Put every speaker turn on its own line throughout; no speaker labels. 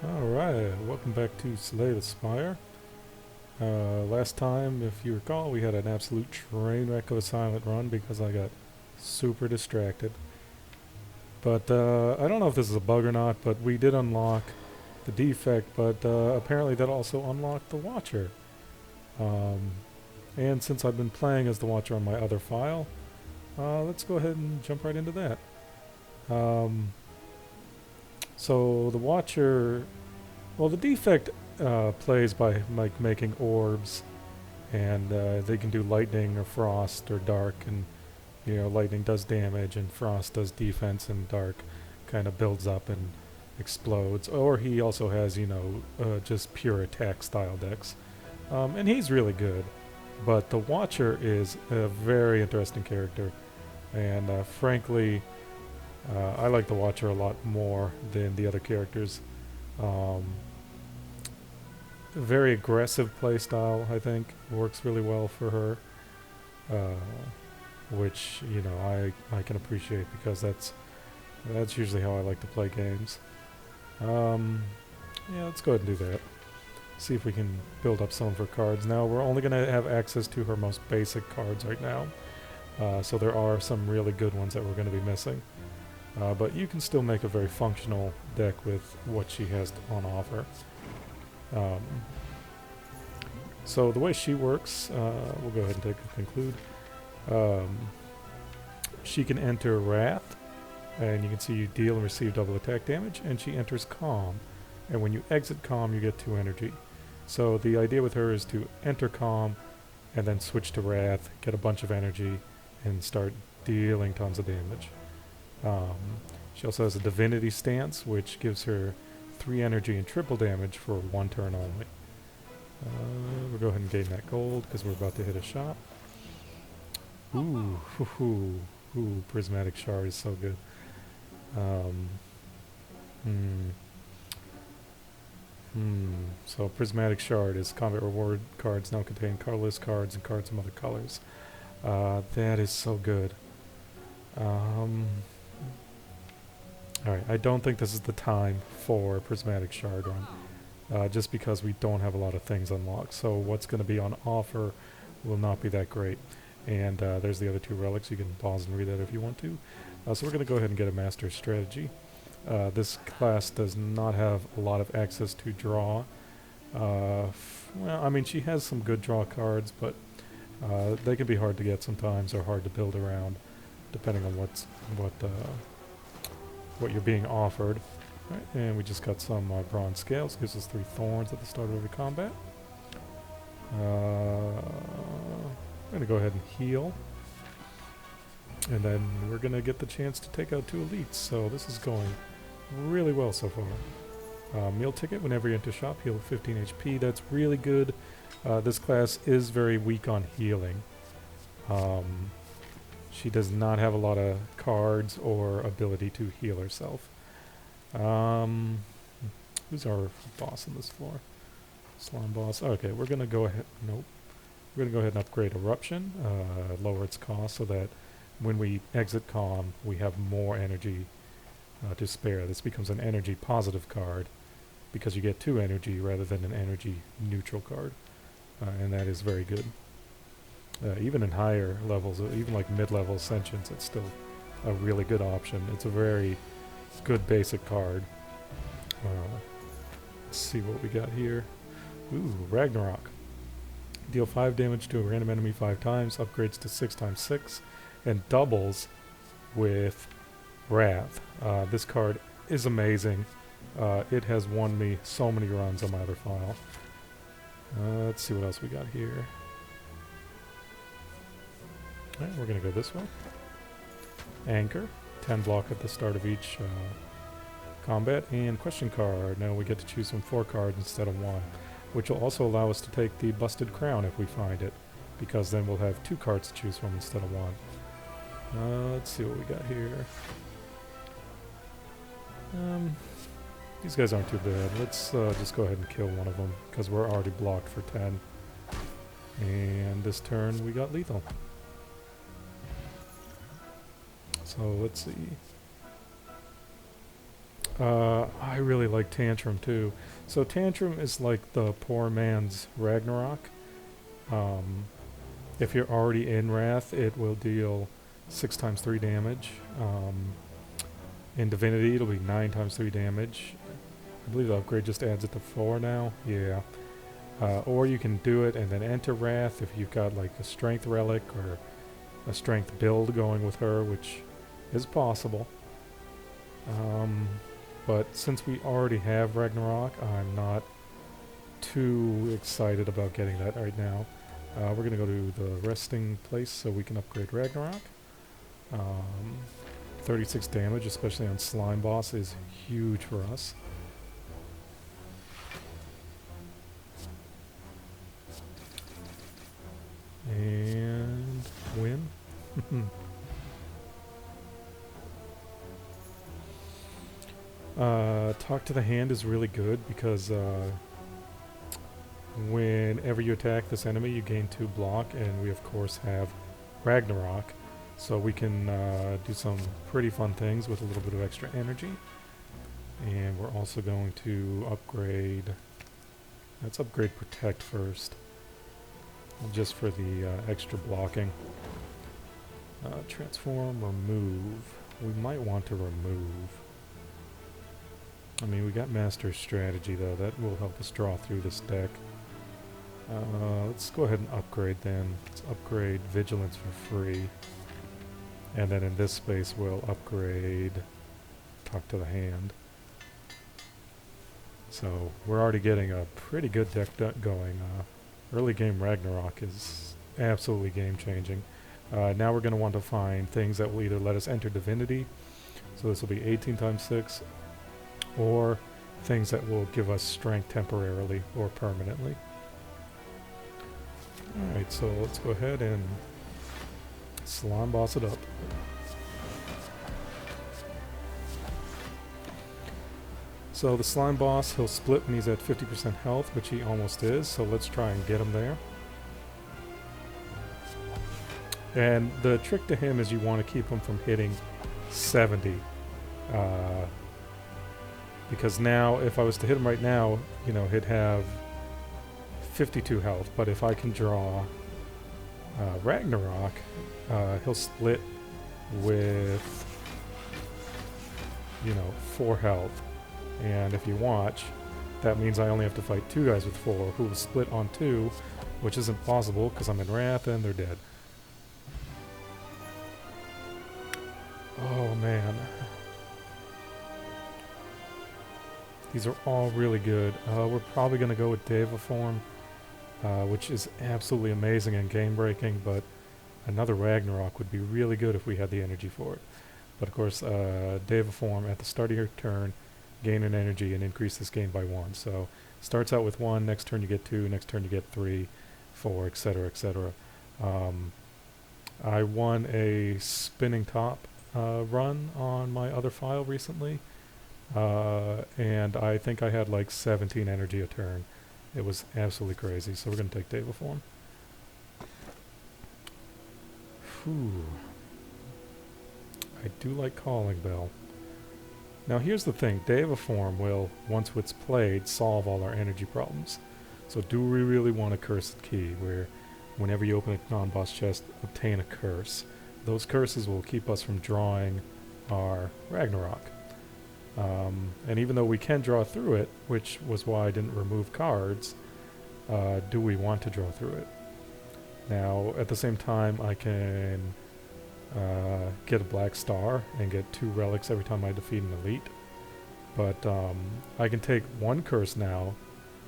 Alright, welcome back to Slay the Spire. Last time, if you recall, we had an absolute train wreck of a silent run because I got super distracted. But I don't know if this is a bug or not, but we did unlock the defect, but apparently that also unlocked the Watcher. Um, and since I've been playing as the Watcher on my other file, let's go ahead and jump right into that. Um, so the Watcher, well, the defect plays by making orbs, and they can do lightning or frost or dark, and lightning does damage and frost does defense, and dark kind of builds up and explodes. Or he also has just pure attack style decks, and he's really good. But the Watcher is a very interesting character, and frankly, I like the Watcher a lot more than the other characters. Um, very aggressive playstyle, I think, works really well for her, which I can appreciate because that's usually how I like to play games. Um, yeah, let's go ahead and do that. See if we can build up some of her cards. Now we're only going to have access to her most basic cards right now, so there are some really good ones that we're going to be missing. But you can still make a very functional deck with what she has on offer. Um, so the way she works, we'll go ahead and take a conclude. Um, she can enter Wrath, and you can see you deal and receive double attack damage, and she enters Calm. And when you exit Calm, you get 2 energy. So the idea with her is to enter Calm, and then switch to Wrath, get a bunch of energy, and start dealing tons of damage. She also has a Divinity Stance, which gives her 3 energy and triple damage for 1 turn only. We'll go ahead and gain that gold because we're about to hit a shot. Ooh, Prismatic Shard is so good. So Prismatic Shard is combat reward cards now contain colorless cards and cards from other colors. That is so good. Alright, I don't think this is the time for Prismatic Shard run, just because we don't have a lot of things unlocked. So what's going to be on offer will not be that great. And there's the other 2 relics. You can pause and read that if you want to. So we're going to go ahead and get a Master Strategy. This class does not have a lot of access to draw. Well, I mean, she has some good draw cards, but they can be hard to get sometimes or hard to build around, depending on what you're being offered. Right, and we just got some bronze scales. Gives us 3 thorns at the start of every combat. I'm going to go ahead and heal. And then we're going to get the chance to take out 2 elites. So this is going really well so far. Meal ticket. Whenever you enter shop, heal 15 HP. That's really good. This class is very weak on healing. She does not have a lot of cards or ability to heal herself. Who's our boss on this floor? Slime boss. Okay, we're going to go ahead. Nope. We're going to go ahead and upgrade Eruption, lower its cost so that when we exit Calm, we have more energy to spare. This becomes an energy positive card because you get 2 energy rather than an energy neutral card. And that is very good. Even in higher levels, even like mid-level Ascensions, it's still a really good option. It's a very good basic card. Let's see what we got here. Ooh, Ragnarok. Deal 5 damage to a random enemy 5 times, upgrades to 6x6, and doubles with Wrath. This card is amazing. It has won me so many runs on my other file. Let's see what else we got here. Alright, we're going to go this way. Anchor. 10 block at the start of each combat. And question card. Now we get to choose from 4 cards instead of 1. Which will also allow us to take the Busted Crown if we find it. Because then we'll have 2 cards to choose from instead of 1. Let's see what we got here. These guys aren't too bad. Let's just go ahead and kill one of them. Because we're already blocked for 10. And this turn we got lethal. So let's see. I really like Tantrum too. So Tantrum is like the poor man's Ragnarok. Um, if you're already in Wrath, it will deal 6 times 3 damage. In Divinity, it'll be 9 times 3 damage. I believe the upgrade just adds it to 4 now. Yeah. Or you can do it and then enter Wrath if you've got like a Strength Relic or a Strength build going with her, which is possible. But since we already have Ragnarok, I'm not too excited about getting that right now. We're going to go to the resting place so we can upgrade Ragnarok. 36 damage, especially on Slime Boss, is huge for us. And win. Talk to the Hand is really good because whenever you attack this enemy, you gain 2 block, and we of course have Ragnarok, so we can do some pretty fun things with a little bit of extra energy. And we're also going to upgrade. Let's upgrade Protect first, just for the extra blocking. Transform, remove. We might want to remove. I mean, we got Master Strategy though. That will help us draw through this deck. Let's go ahead and upgrade then. Let's upgrade Vigilance for free. And then in this space we'll upgrade Talk to the Hand. So we're already getting a pretty good deck going. Early game Ragnarok is absolutely game changing. Now we're going to want to find things that will either let us enter Divinity, so this will be 18 times 6, or things that will give us strength temporarily or permanently. Alright, so let's go ahead and Slime Boss it up. So the Slime Boss, he'll split when he's at 50% health, which he almost is, so let's try and get him there. And the trick to him is you want to keep him from hitting 70. Because now, if I was to hit him right now, you know, he'd have 52 health, but if I can draw Ragnarok, he'll split with, you know, 4 health. And if you watch, that means I only have to fight 2 guys with 4, who will split on 2, which isn't possible because I'm in Wrath and they're dead. Oh man. These are all really good. We're probably going to go with Deva Form, which is absolutely amazing and game-breaking, but another Ragnarok would be really good if we had the energy for it. But of course, Deva Form at the start of your turn, gain an energy and increase this gain by 1. So starts out with 1, next turn you get 2, next turn you get 3, 4, etc., etc. I won a spinning top run on my other file recently, and I think I had like 17 energy a turn. It was absolutely crazy, so we're going to take Deva Form. Whew. I do like Calling Bell. Now here's the thing, Deva Form will, once it's played, solve all our energy problems. So do we really want a Cursed Key, where whenever you open a non-boss chest, obtain a curse? Those curses will keep us from drawing our Ragnarok. And even though we can draw through it, which was why I didn't remove cards, do we want to draw through it? Now, at the same time, I can get a black star and get 2 relics every time I defeat an elite. But I can take 1 curse now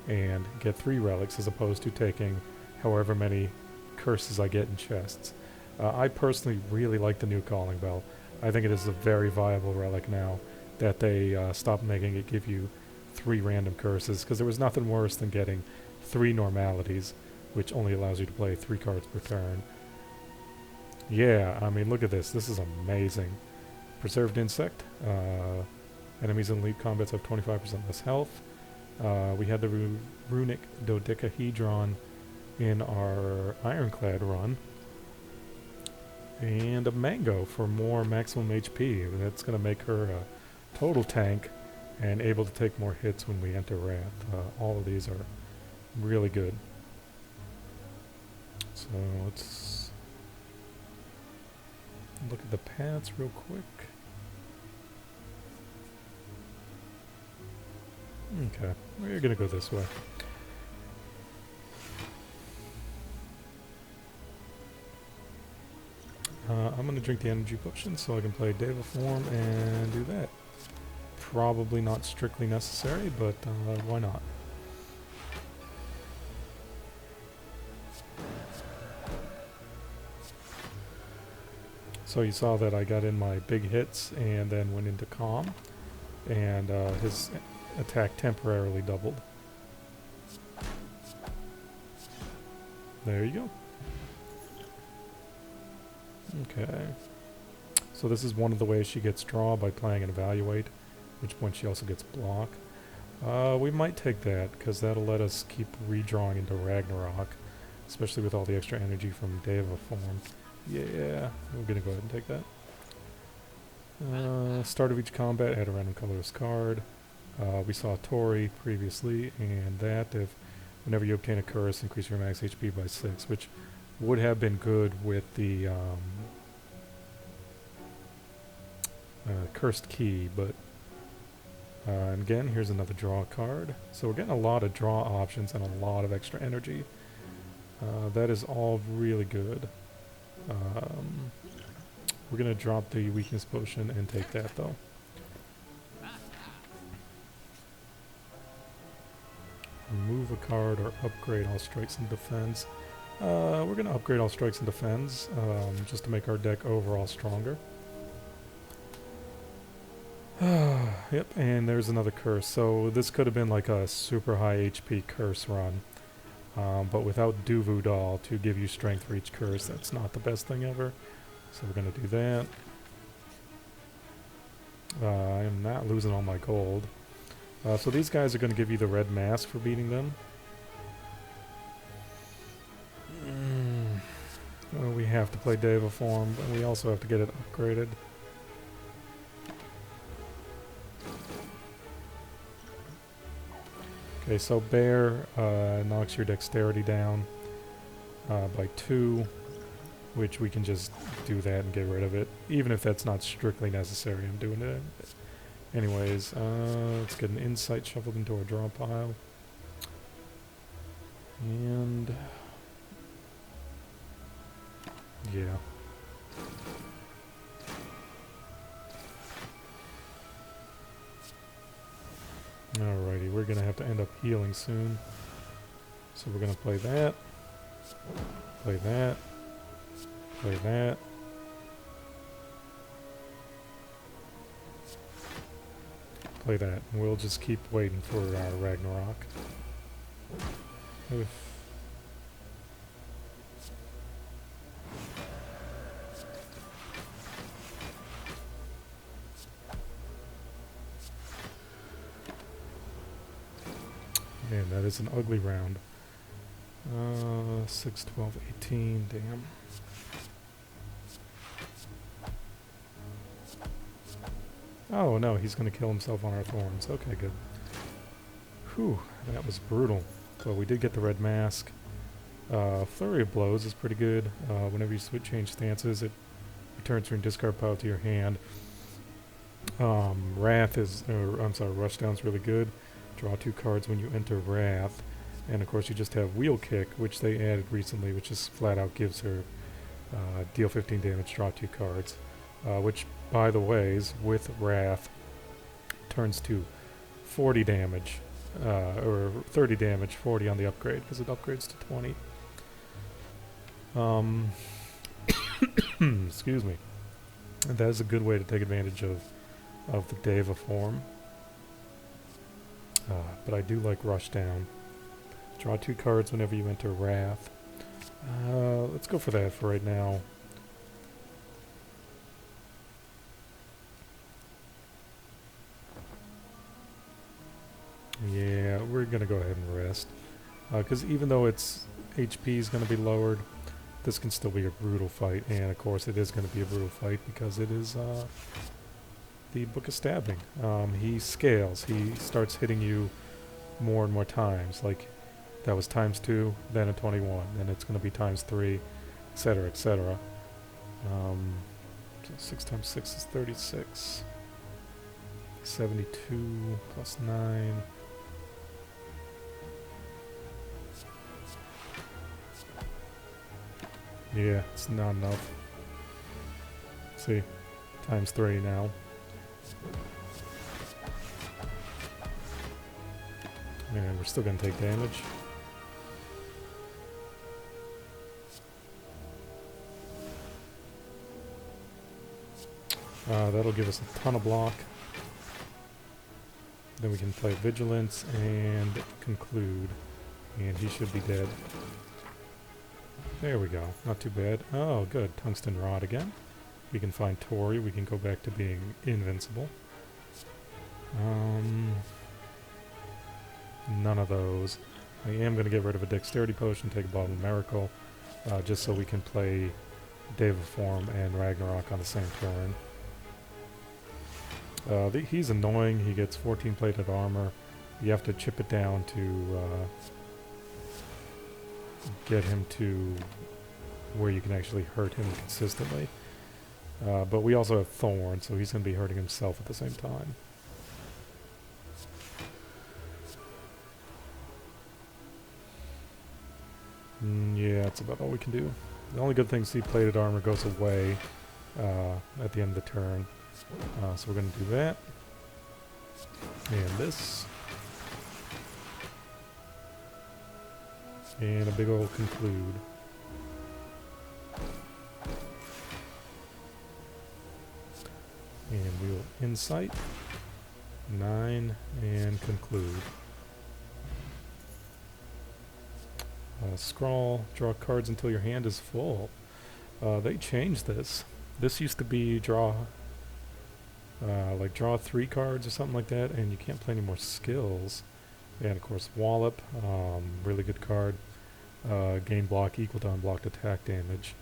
and get 3 relics as opposed to taking however many curses I get in chests. I personally really like the new Calling Bell. I think it is a very viable relic now that they stopped making it give you 3 random curses, because there was nothing worse than getting 3 normalities, which only allows you to play 3 cards per turn. Yeah, I mean, look at this. This is amazing. Preserved Insect. Enemies in elite combats have 25% less health. We had the Runic Dodecahedron in our Ironclad run. And a Mango for more maximum HP. That's going to make her a total tank. and able to take more hits when we enter Wrath. All of these are really good. So let's look at the paths real quick. Okay, we're gonna go this way. I'm gonna drink the energy potion so I can play Deva form and do that. Probably not strictly necessary, but why not? So you saw that I got in my big hits and then went into calm, and his attack temporarily doubled. There you go. Okay. So this is one of the ways she gets draw, by playing an evaluate, which point she also gets block. We might take that, because that'll let us keep redrawing into Ragnarok, especially with all the extra energy from Deva form. Yeah, we're gonna go ahead and take that. Start of each combat, add a random colorless card. We saw Tori previously, and that if whenever you obtain a curse, increase your max HP by 6, which would have been good with the cursed key, but and again, here's another draw card. So we're getting a lot of draw options and a lot of extra energy. That is all really good. We're going to drop the weakness potion and take that though. Remove a card or upgrade all strikes and defense. We're going to upgrade all strikes and defense just to make our deck overall stronger. Yep, and there's another curse. So this could have been like a super high HP curse run. But without Duvu Doll to give you strength for each curse, that's not the best thing ever. So we're going to do that. I am not losing all my gold. So these guys are going to give you the red mask for beating them. Well, we have to play Deva form, but we also have to get it upgraded. Okay, so Bear knocks your dexterity down by 2, which we can just do that and get rid of it. Even if that's not strictly necessary, I'm doing it. Anyways, let's get an insight shuffled into our draw pile. And yeah. Alrighty, we're gonna have to end up healing soon. So we're gonna play that. Play that. Play that. Play that. And we'll just keep waiting for Ragnarok. Oof. Man, that is an ugly round. 6, 12, 18, damn. Oh no, he's gonna kill himself on our thorns. Okay, good. Whew, that was brutal. But we did get the red mask. Flurry of Blows is pretty good. Whenever you change stances, it returns your discard pile to your hand. Wrath is, Rushdown's really good. Draw 2 cards when you enter Wrath. And of course you just have Wheel Kick, which they added recently, which just flat out gives her deal 15 damage, draw 2 cards. Which, by the ways, with Wrath, turns to 40 damage, or 30 damage, 40 on the upgrade, because it upgrades to 20. Excuse me. And that is a good way to take advantage of the Deva form. But I do like Rushdown. Draw 2 cards whenever you enter Wrath. Let's go for that for right now. Yeah, we're going to go ahead and rest. Because even though its HP is going to be lowered, this can still be a brutal fight. And of course it is going to be a brutal fight because it is the Book of Stabbing. He scales. He starts hitting you more and more times. Like, that was times 2, then a 21, and it's going to be times 3, etc., etc. So 6 times 6 is 36. 72 plus 9. Yeah, it's not enough. See, times 3 now. And we're still going to take damage. That'll give us a ton of block. Then we can play Vigilance and Conclude. And he should be dead. There we go. Not too bad. Oh, good. Tungsten Rod again. We can find Tori. We can go back to being invincible. None of those. I am going to get rid of a Dexterity Potion, take a Bottle of Miracle, just so we can play Deva Form and Ragnarok on the same turn. He's annoying. He gets 14 plated armor. You have to chip it down to get him to where you can actually hurt him consistently. But we also have Thorn, so he's going to be hurting himself at the same time. Yeah, that's about all we can do. The only good thing is plated armor goes away at the end of the turn. So we're going to do that. And this. And a big old Conclude. And we will Insight. 9 and Conclude. Scrawl, draw cards until your hand is full. They changed this. This used to be draw 3 cards or something like that, and you can't play any more skills. And of course Wallop, really good card. Gain block equal to unblocked attack damage.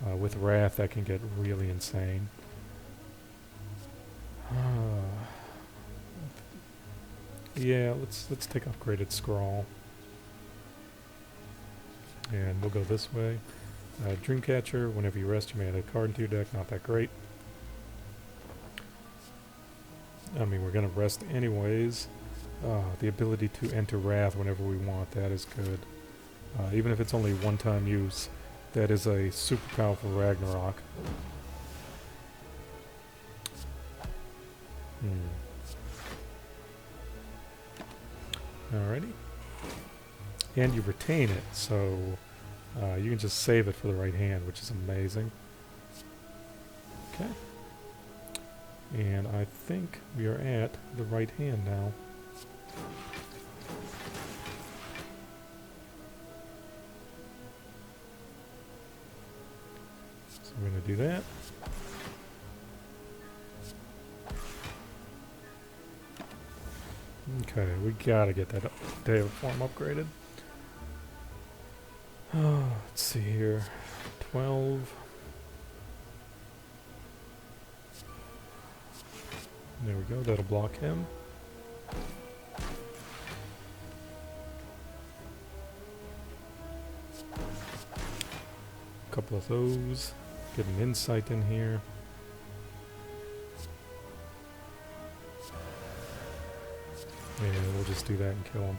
With Wrath that can get really insane. Yeah, let's take upgraded Scrawl. And we'll go this way. Dreamcatcher, whenever you rest, you may add a card into your deck. Not that great. I mean, we're going to rest anyways. The ability to enter Wrath whenever we want, that is good. Even if it's only one-time use, that is a super powerful Ragnarok. Alrighty. And you retain it, so you can just save it for the right hand, which is amazing. Okay. And I think we are at the right hand now. So we're going to do that. Okay, we gotta get that Deva Form upgraded. Let's see here. 12. There we go, that'll block him. A couple of those. Get an Insight in here. And we'll just do that and kill him.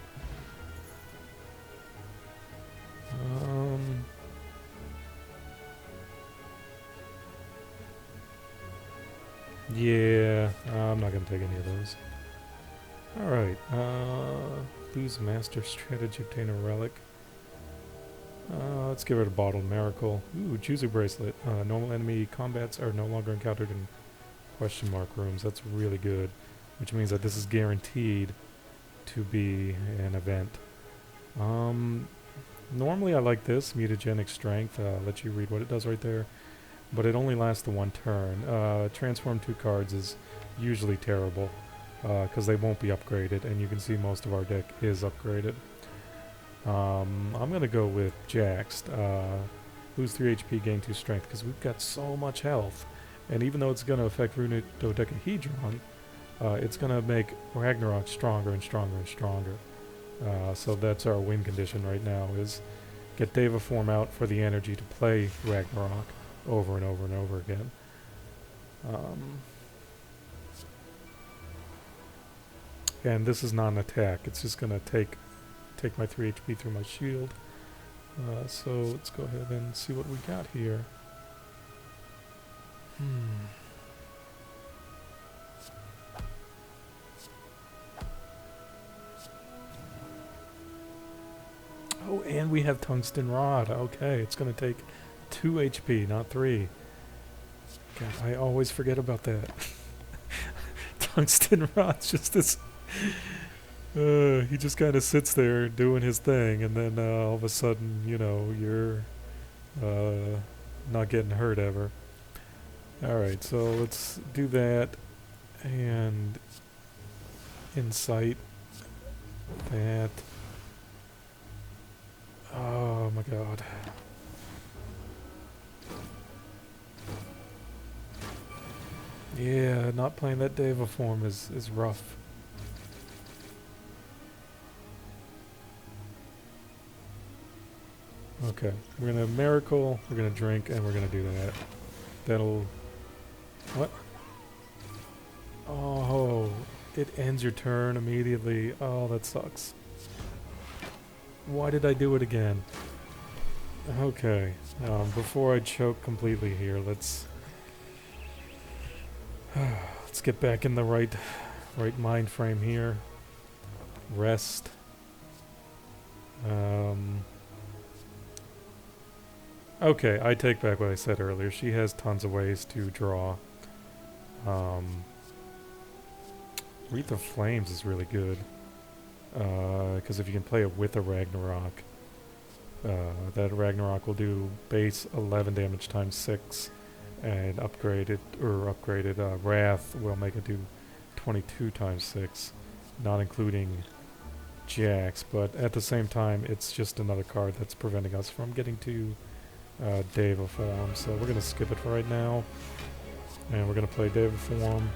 Yeah, I'm not going to take any of those. Alright, lose Master Strategy, obtain a relic. Let's give it a Bottled Miracle. Ooh, Juzu Bracelet. Normal enemy combats are no longer encountered in question mark rooms. That's really good. Which means that this is guaranteed to be an event. Normally I like this, Mutagenic Strength. Let you read what it does right there. But it only lasts the one turn. Transform 2 cards is usually terrible because they won't be upgraded, and you can see most of our deck is upgraded. I'm going to go with Jaxed. Lose 3 HP, gain 2 strength, because we've got so much health. And even though it's going to affect Dodecahedron, it's going to make Ragnarok stronger and stronger and stronger. So that's our win condition right now, is get Deva form out for the energy to play Ragnarok over and over and over again. And this is not an attack. It's just going to take my 3 HP through my shield. So let's go ahead and see what we got here. Oh, and we have Tungsten Rod. Okay, it's going to take 2 HP, not 3. God, I always forget about that. Tungsten Rod's just this... he just kind of sits there doing his thing, and then all of a sudden, you know, you're not getting hurt ever. Alright, so let's do that, and Insight, that. Oh my god. Yeah, not playing that Deva form is rough. Okay, we're gonna Miracle, we're gonna drink, and we're gonna do that. That'll... What? Oh, it ends your turn immediately. Oh, that sucks. Why did I do it again? Okay, before I choke completely here, let's get back in the right mind frame here. Rest. Okay, I take back what I said earlier. She has tons of ways to draw. Wreath of Flames is really good. Because if you can play it with a Ragnarok, that Ragnarok will do base 11 damage times 6, and upgraded Wrath will make it do 22 times 6, not including Jax, but at the same time it's just another card that's preventing us from getting to Deva form, so we're going to skip it for right now, and we're going to play Deva form.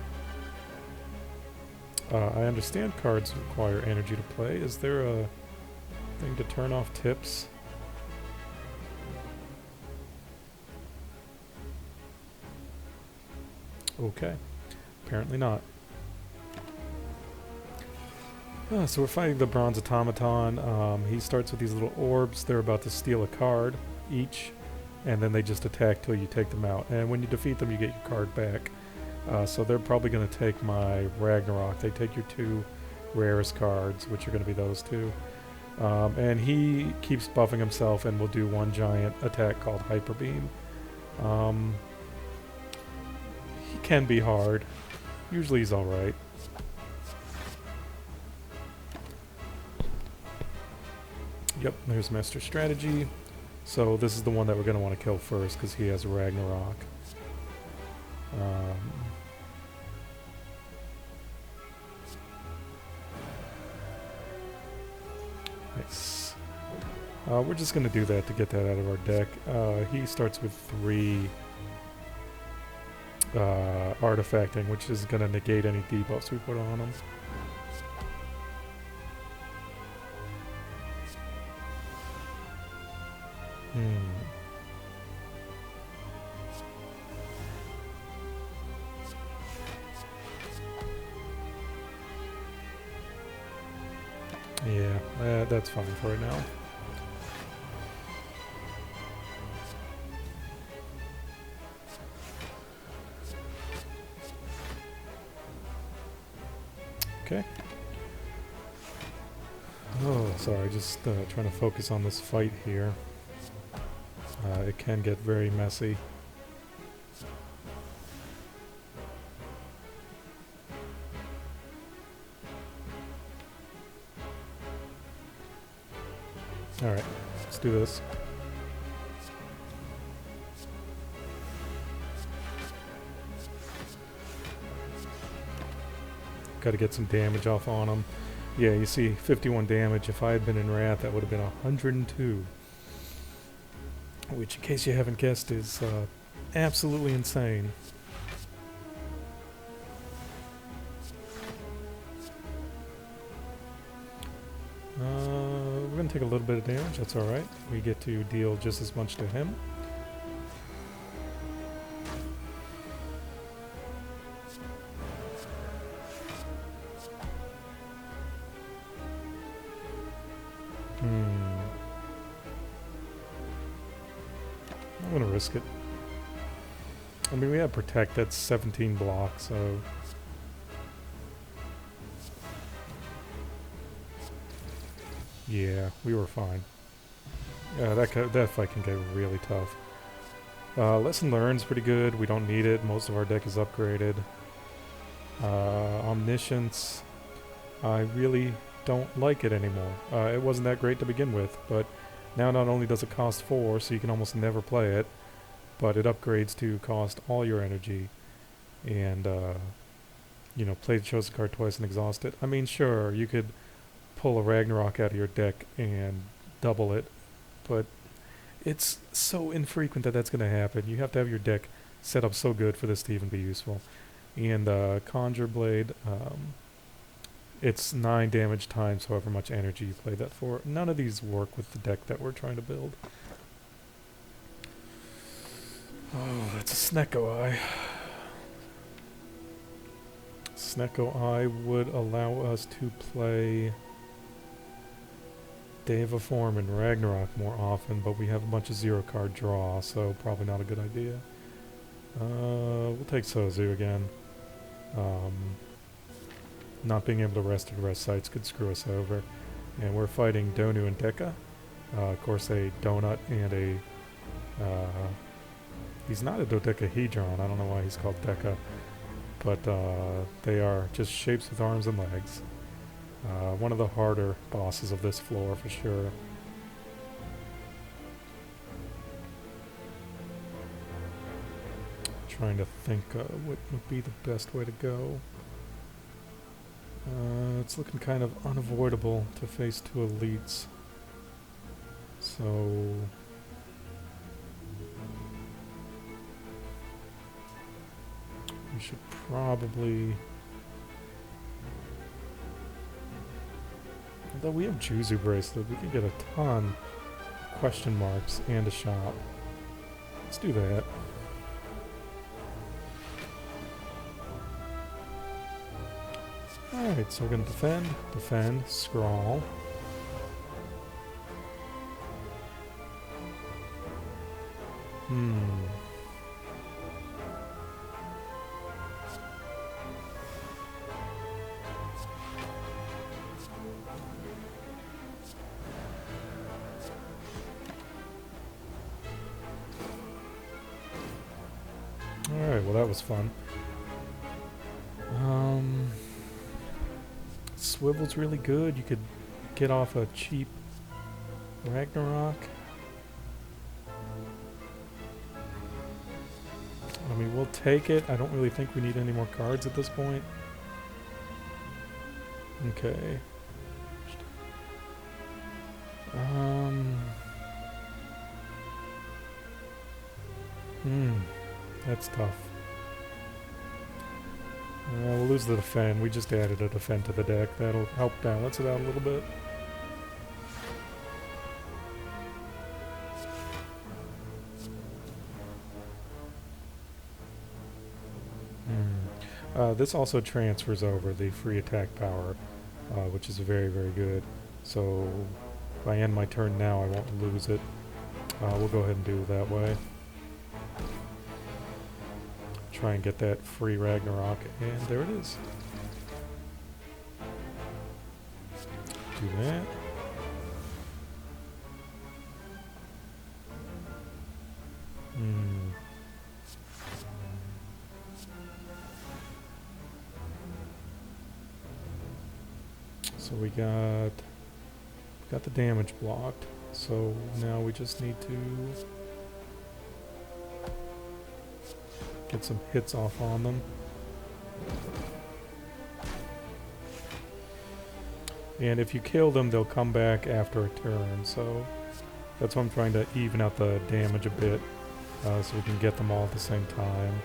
I understand cards require energy to play. Is there a thing to turn off tips? Okay. Apparently not. So we're fighting the Bronze Automaton. He starts with these little orbs. They're about to steal a card each, and then they just attack till you take them out. And when you defeat them, you get your card back. So they're probably going to take my Ragnarok. They take your 2 rarest cards, which are going to be those 2. And he keeps buffing himself and will do 1 giant attack called Hyper Beam. He can be hard. Usually he's alright. Yep, there's Master Strategy. So this is the one that we're going to want to kill first because he has Ragnarok. Nice. We're just going to do that to get that out of our deck. He starts with 3 artifacting, which is going to negate any debuffs we put on him. Yeah, that's fine for right now. Okay. Oh, sorry, just trying to focus on this fight here. It can get very messy. Alright, let's do this. Got to get some damage off on him. Yeah, you see 51 damage. If I had been in Wrath, that would have been 102. Which, in case you haven't guessed, is absolutely insane. take a little bit of damage. That's alright. We get to deal just as much to him. I'm gonna risk it. I mean, we have Protect, that's 17 blocks, so... Yeah, we were fine. Yeah, that fight can get really tough. Lesson Learned's pretty good. We don't need it. Most of our deck is upgraded. Omniscience, I really don't like it anymore. It wasn't that great to begin with, but now not only does it cost 4, so you can almost never play it, but it upgrades to cost all your energy. And, you know, play the chosen card twice and exhaust it. I mean, sure, you could pull a Ragnarok out of your deck and double it, but it's so infrequent that that's going to happen. You have to have your deck set up so good for this to even be useful. And Conjure Blade, it's 9 damage times however much energy you play that for. None of these work with the deck that we're trying to build. Oh, that's a Snecko Eye. Snecko Eye would allow us to play Deva Form and Ragnarok more often, but we have a bunch of 0-card draw, so probably not a good idea. We'll take Sozu again. Not being able to rest at rest sites could screw us over. And we're fighting Donu and Deka. Of course, a donut and a... he's not a dodecahedron. I don't know why he's called Deka. But they are just shapes with arms and legs. One of the harder bosses of this floor for sure. Trying to think what would be the best way to go. It's looking kind of unavoidable to face 2 elites. So... we should probably... although we have Juzu Bracelet, we could get a ton of question marks and a shop. Let's do that. Alright, so we're going to defend, scrawl. Alright, well that was fun. Swivel's really good. You could get off a cheap Ragnarok. I mean, we'll take it. I don't really think we need any more cards at this point. Okay. That's tough. We'll lose the defend. We just added a defend to the deck. That'll help balance it out a little bit. This also transfers over the free attack power, which is very, very good. So if I end my turn now, I won't lose it. We'll go ahead and do it that way. Try and get that free Ragnarok, and there it is. Do that. So we got the damage blocked. So now we just need to get some hits off on them. And if you kill them, they'll come back after a turn. So that's why I'm trying to even out the damage a bit, so we can get them all at the same time.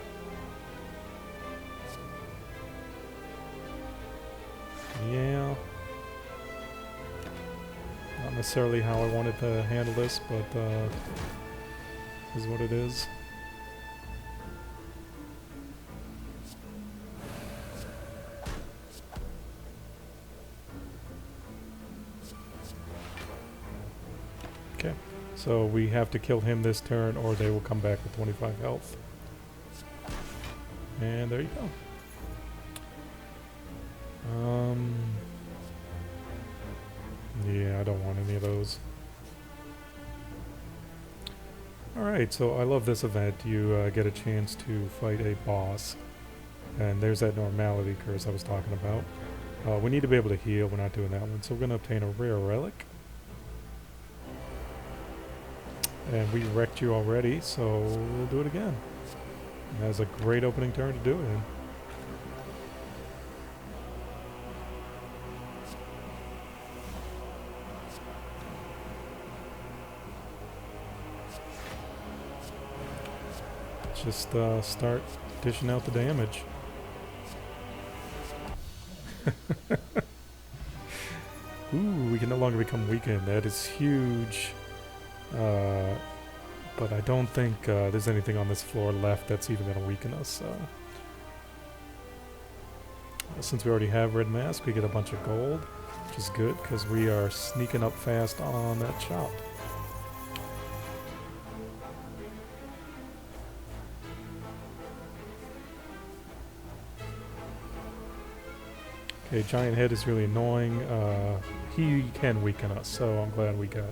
Yeah. Not Not necessarily how I wanted to handle this, but is what it is. Okay, so we have to kill him this turn or they will come back with 25 health. And there you go. Yeah, I don't want any of those. Alright, so I love this event. You get a chance to fight a boss. And there's that normality curse I was talking about. We need to be able to heal. We're not doing that one. So we're going to obtain a rare relic. And we wrecked you already, so we'll do it again. That was a great opening turn to do it in. Just start dishing out the damage. Ooh, we can no longer become weakened. That is huge. But I don't think there's anything on this floor left that's even going to weaken us, so... Since we already have Red Mask, we get a bunch of gold, which is good, because we are sneaking up fast on that shop. Okay, Giant Head is really annoying. He can weaken us, so I'm glad we got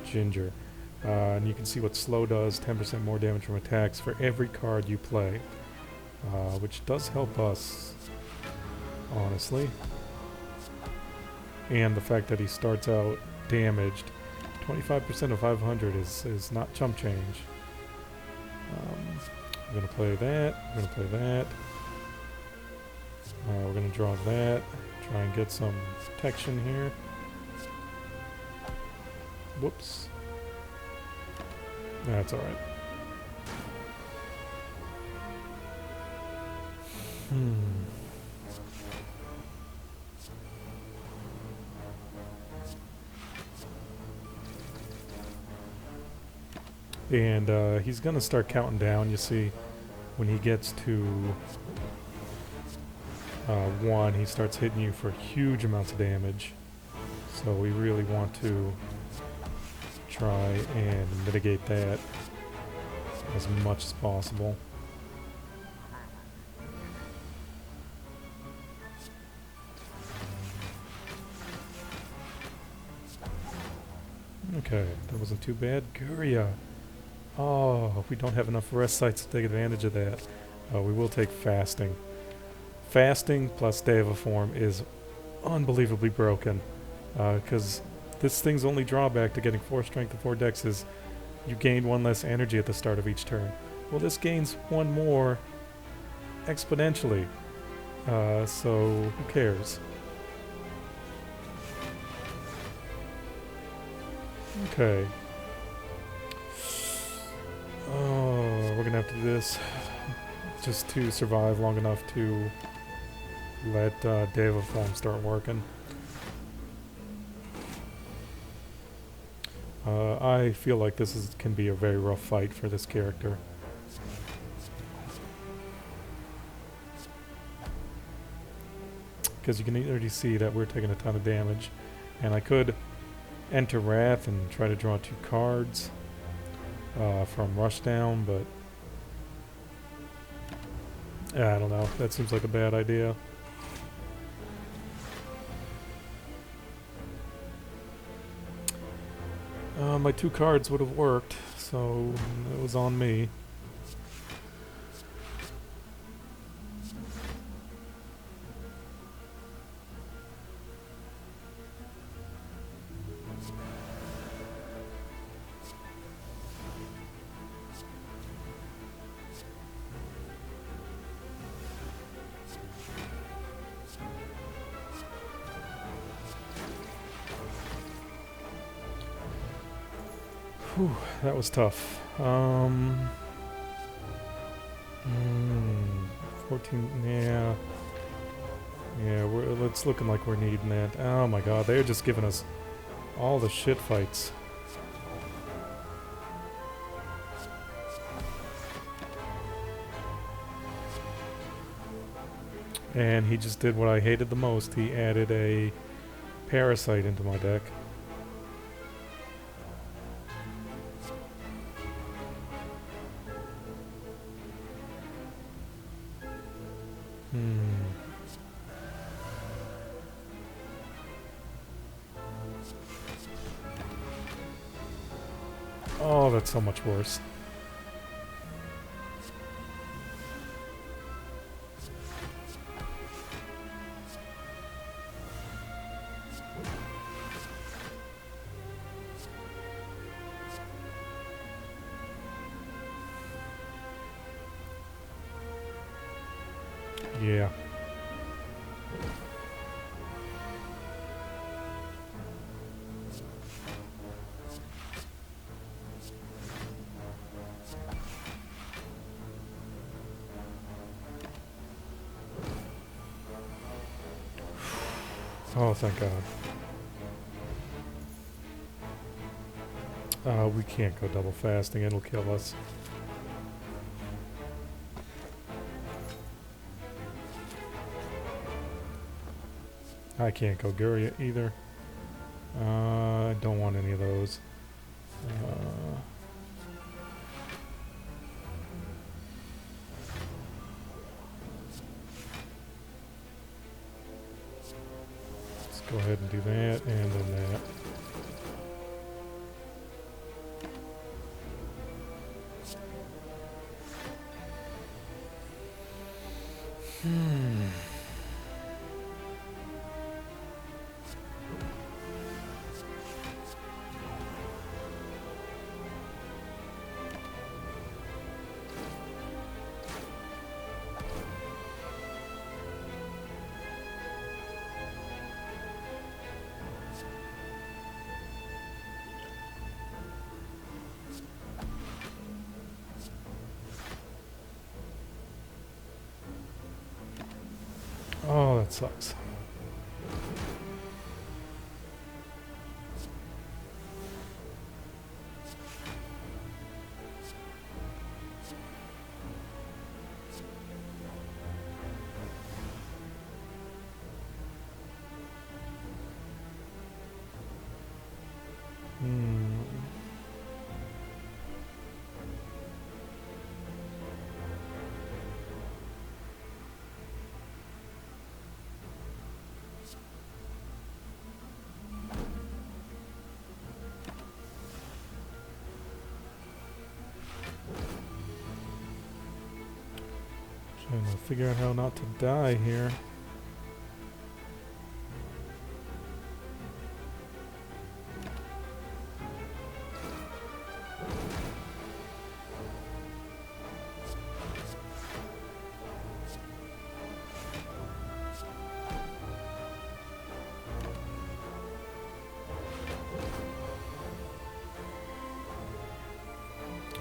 Ginger. And you can see what Slow does, 10% more damage from attacks for every card you play. Which does help us, honestly. And the fact that he starts out damaged, 25% of 500 is not chump change. We're going to play that, we're going to play that. We're going to draw that, try and get some protection here. Whoops. That's alright. And he's going to start counting down, you see. When he gets to 1, he starts hitting you for huge amounts of damage. So we really want to try and mitigate that as much as possible. Okay, that wasn't too bad. Guria. Oh, we don't have enough rest sites to take advantage of that. We will take fasting. Fasting plus Deva form is unbelievably broken. Because this thing's only drawback to getting 4 strength and 4 dex is you gain 1 less energy at the start of each turn. Well, this gains 1 more exponentially. So who cares? Okay. Oh, we're gonna have to do this just to survive long enough to let Deva form start working. I feel like this can be a very rough fight for this character. Because you can already see that we're taking a ton of damage. And I could enter Wrath and try to draw 2 cards from Rushdown, but I don't know. That seems like a bad idea. My 2 cards would have worked, so it was on me. Whew, that was tough. 14, yeah. Yeah, it's looking like we're needing that. Oh my god, they're just giving us All the shit fights. And he just did what I hated the most. He added a parasite into my deck. Oh, that's so much worse. Yeah. Oh, thank God. We can't go double fasting, it'll kill us. I can't go Guria either. I don't want any of those. Let's go ahead and do that, and then that. Oh, that sucks. Trying to figure out how not to die here.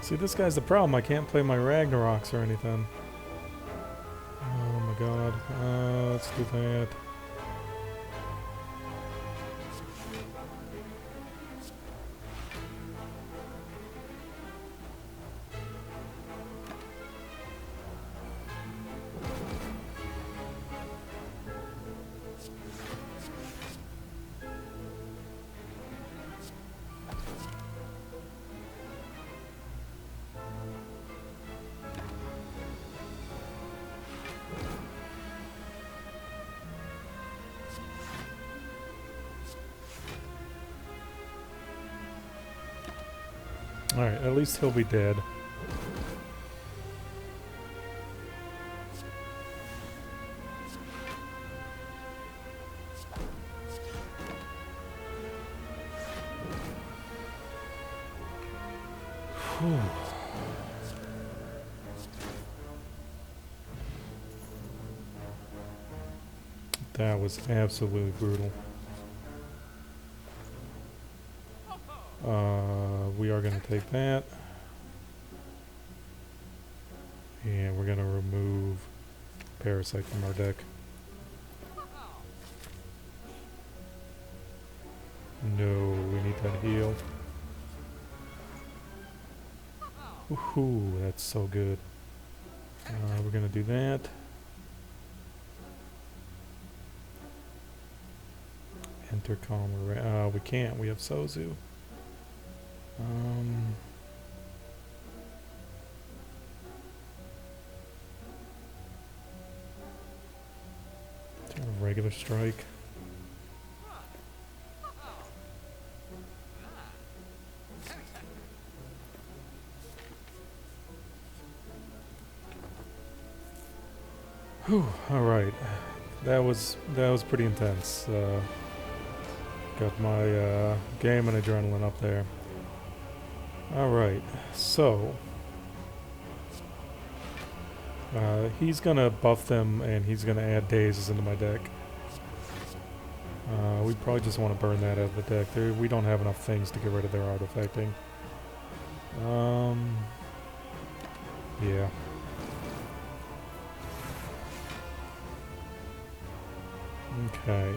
See, this guy's the problem. I can't play my Ragnaroks or anything. Oh my God. Let's do that. Alright, at least he'll be dead. Whew. That was absolutely brutal. We are going to take that. And we're going to remove Parasite from our deck. No, we get that heal. Woohoo, that's so good. We're gonna do that. Intercom, we can't, we have Sozu. Regular strike. Whew, all right. That was pretty intense. Got my game and adrenaline up there. All right, so he's gonna buff them, and he's gonna add dazes into my deck. We probably just want to burn that out of the deck. We don't have enough things to get rid of their artifacting. Yeah. Okay.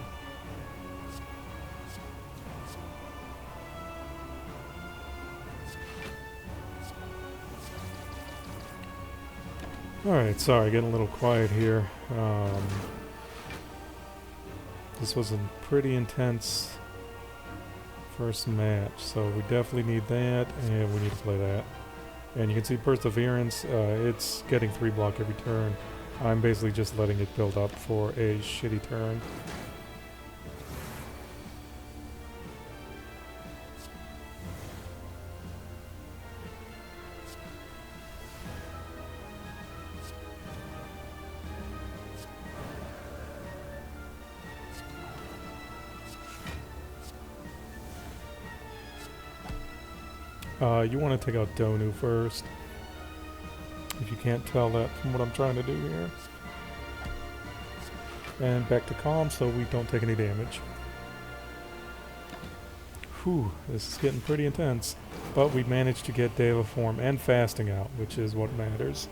Alright, sorry, getting a little quiet here. This was a pretty intense first match, so we definitely need that, and we need to play that. And you can see Perseverance, it's getting 3 block every turn. I'm basically just letting it build up for a shitty turn. You want to take out Donu first, if you can't tell that from what I'm trying to do here. And back to calm so we don't take any damage. Whew, this is getting pretty intense. But we managed to get Deva form and fasting out, which is what matters.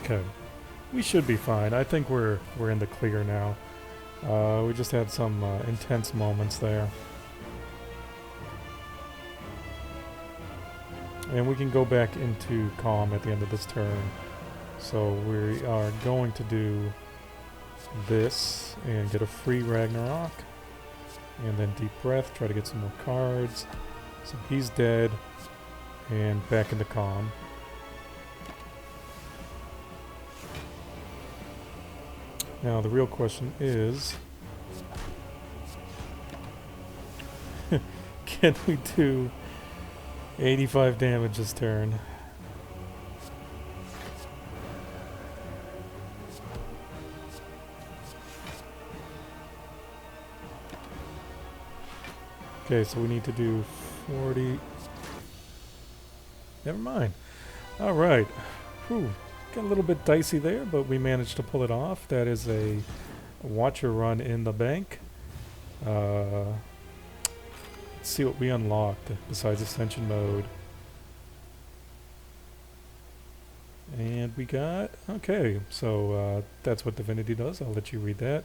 Okay, we should be fine. I think we're in the clear now. We just had some intense moments there. And we can go back into calm at the end of this turn. So we are going to do this and get a free Ragnarok. And then deep breath, try to get some more cards. So he's dead. And back into calm. Now the real question is, can we do 85 damage this turn? Okay, so we need to do 40. Never mind. Alright. Whew. Got a little bit dicey there, but we managed to pull it off. That is a Watcher run in the bank. Let's see what we unlocked besides Ascension Mode. And we got... Okay, so that's what Divinity does. I'll let you read that.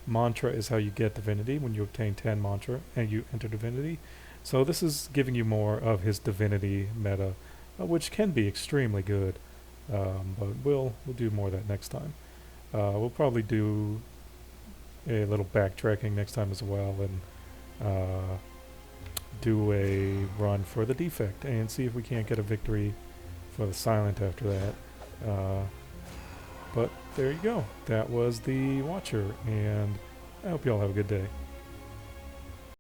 Mantra is how you get Divinity when you obtain 10 Mantra and you enter Divinity. So this is giving you more of his Divinity meta, which can be extremely good. But we'll do more of that next time. We'll probably do a little backtracking next time as well, and do a run for the defect and see if we can't get a victory for the silent after that. But there you go. That was the Watcher, and I hope you all have a good day.